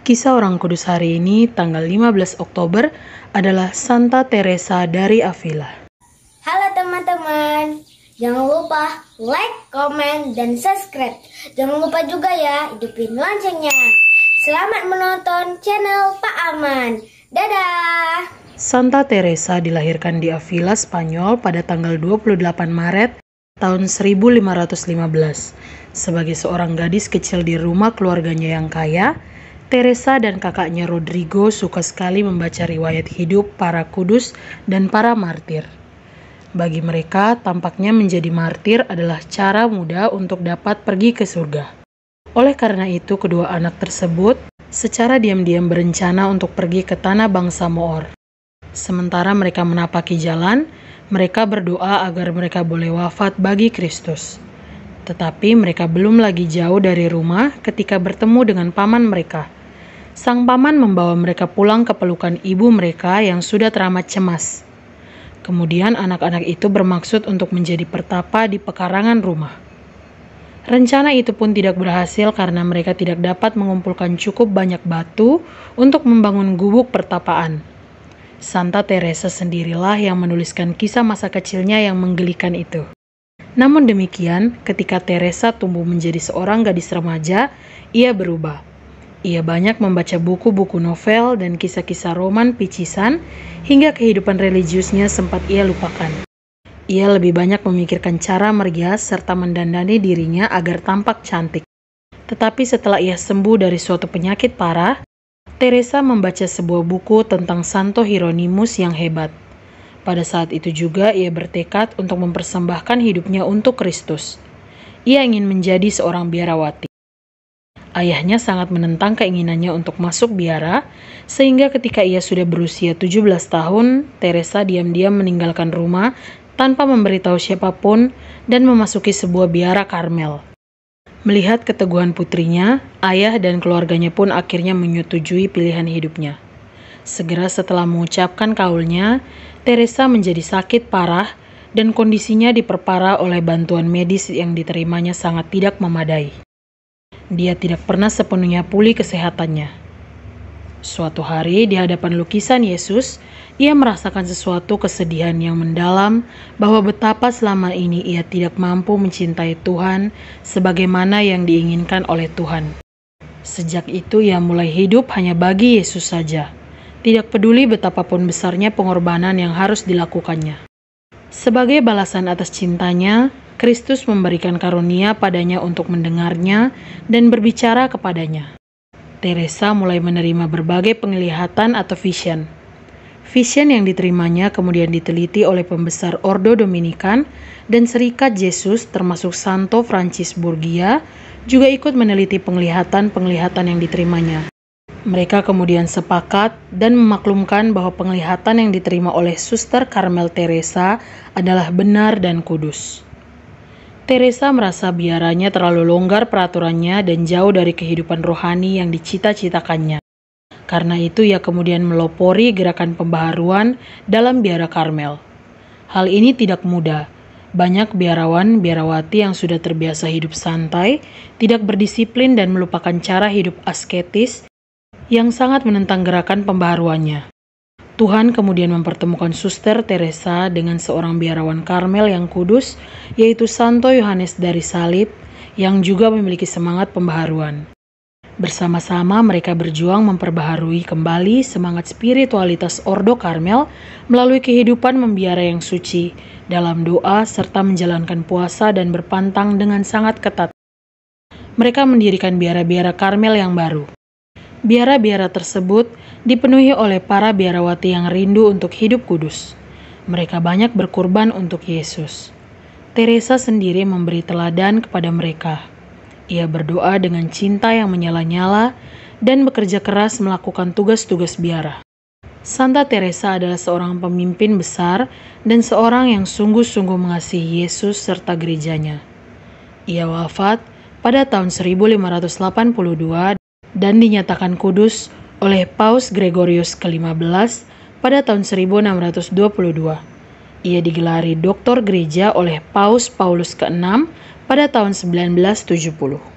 Kisah orang kudus hari ini, tanggal 15 Oktober, adalah Santa Teresa dari Avila. Halo teman-teman, jangan lupa like, komen, dan subscribe. Jangan lupa juga ya, hidupin loncengnya. Selamat menonton channel Pak Aman. Dadah! Santa Teresa dilahirkan di Avila, Spanyol pada tanggal 28 Maret tahun 1515. Sebagai seorang gadis kecil di rumah keluarganya yang kaya, Teresa dan kakaknya Rodrigo suka sekali membaca riwayat hidup para kudus dan para martir. Bagi mereka, tampaknya menjadi martir adalah cara mudah untuk dapat pergi ke surga. Oleh karena itu, kedua anak tersebut secara diam-diam berencana untuk pergi ke tanah bangsa Moor. Sementara mereka menapaki jalan, mereka berdoa agar mereka boleh wafat bagi Kristus. Tetapi mereka belum lagi jauh dari rumah ketika bertemu dengan paman mereka. Sang paman membawa mereka pulang ke pelukan ibu mereka yang sudah teramat cemas. Kemudian anak-anak itu bermaksud untuk menjadi pertapa di pekarangan rumah. Rencana itu pun tidak berhasil karena mereka tidak dapat mengumpulkan cukup banyak batu untuk membangun gubuk pertapaan. Santa Teresa sendirilah yang menuliskan kisah masa kecilnya yang menggelikan itu. Namun demikian, ketika Teresa tumbuh menjadi seorang gadis remaja, ia berubah. Ia banyak membaca buku-buku novel dan kisah-kisah roman picisan hingga kehidupan religiusnya sempat ia lupakan. Ia lebih banyak memikirkan cara merias serta mendandani dirinya agar tampak cantik. Tetapi setelah ia sembuh dari suatu penyakit parah, Teresa membaca sebuah buku tentang Santo Hieronymus yang hebat. Pada saat itu juga ia bertekad untuk mempersembahkan hidupnya untuk Kristus. Ia ingin menjadi seorang biarawati. Ayahnya sangat menentang keinginannya untuk masuk biara, sehingga ketika ia sudah berusia 17 tahun, Teresa diam-diam meninggalkan rumah tanpa memberitahu siapapun dan memasuki sebuah biara Karmel. Melihat keteguhan putrinya, ayah dan keluarganya pun akhirnya menyetujui pilihan hidupnya. Segera setelah mengucapkan kaulnya, Teresa menjadi sakit parah dan kondisinya diperparah oleh bantuan medis yang diterimanya sangat tidak memadai. Dia tidak pernah sepenuhnya pulih kesehatannya. Suatu hari di hadapan lukisan Yesus, ia merasakan sesuatu kesedihan yang mendalam bahwa betapa selama ini ia tidak mampu mencintai Tuhan sebagaimana yang diinginkan oleh Tuhan. Sejak itu ia mulai hidup hanya bagi Yesus saja, tidak peduli betapapun besarnya pengorbanan yang harus dilakukannya. Sebagai balasan atas cintanya, Kristus memberikan karunia padanya untuk mendengarnya dan berbicara kepadanya. Teresa mulai menerima berbagai penglihatan atau vision. Vision yang diterimanya kemudian diteliti oleh pembesar Ordo Dominikan dan Serikat Yesus termasuk Santo Francis Borgia juga ikut meneliti penglihatan-penglihatan yang diterimanya. Mereka kemudian sepakat dan memaklumkan bahwa penglihatan yang diterima oleh Suster Karmel Teresa adalah benar dan kudus. Teresa merasa biaranya terlalu longgar peraturannya dan jauh dari kehidupan rohani yang dicita-citakannya. Karena itu ia kemudian melopori gerakan pembaharuan dalam biara Karmel. Hal ini tidak mudah. Banyak biarawan-biarawati yang sudah terbiasa hidup santai, tidak berdisiplin dan melupakan cara hidup asketis yang sangat menentang gerakan pembaharuannya. Tuhan kemudian mempertemukan Suster Teresa dengan seorang biarawan Karmel yang kudus, yaitu Santo Yohanes dari Salib, yang juga memiliki semangat pembaharuan. Bersama-sama mereka berjuang memperbaharui kembali semangat spiritualitas Ordo Karmel melalui kehidupan membiara yang suci, dalam doa serta menjalankan puasa dan berpantang dengan sangat ketat. Mereka mendirikan biara-biara Karmel yang baru. Biara-biara tersebut dipenuhi oleh para biarawati yang rindu untuk hidup kudus. Mereka banyak berkorban untuk Yesus. Teresa sendiri memberi teladan kepada mereka. Ia berdoa dengan cinta yang menyala-nyala dan bekerja keras melakukan tugas-tugas biara. Santa Teresa adalah seorang pemimpin besar dan seorang yang sungguh-sungguh mengasihi Yesus serta gerejanya. Ia wafat pada tahun 1582 dan dinyatakan kudus oleh Paus Gregorius ke-15 pada tahun 1622. Ia digelari Doktor Gereja oleh Paus Paulus ke-6 pada tahun 1970.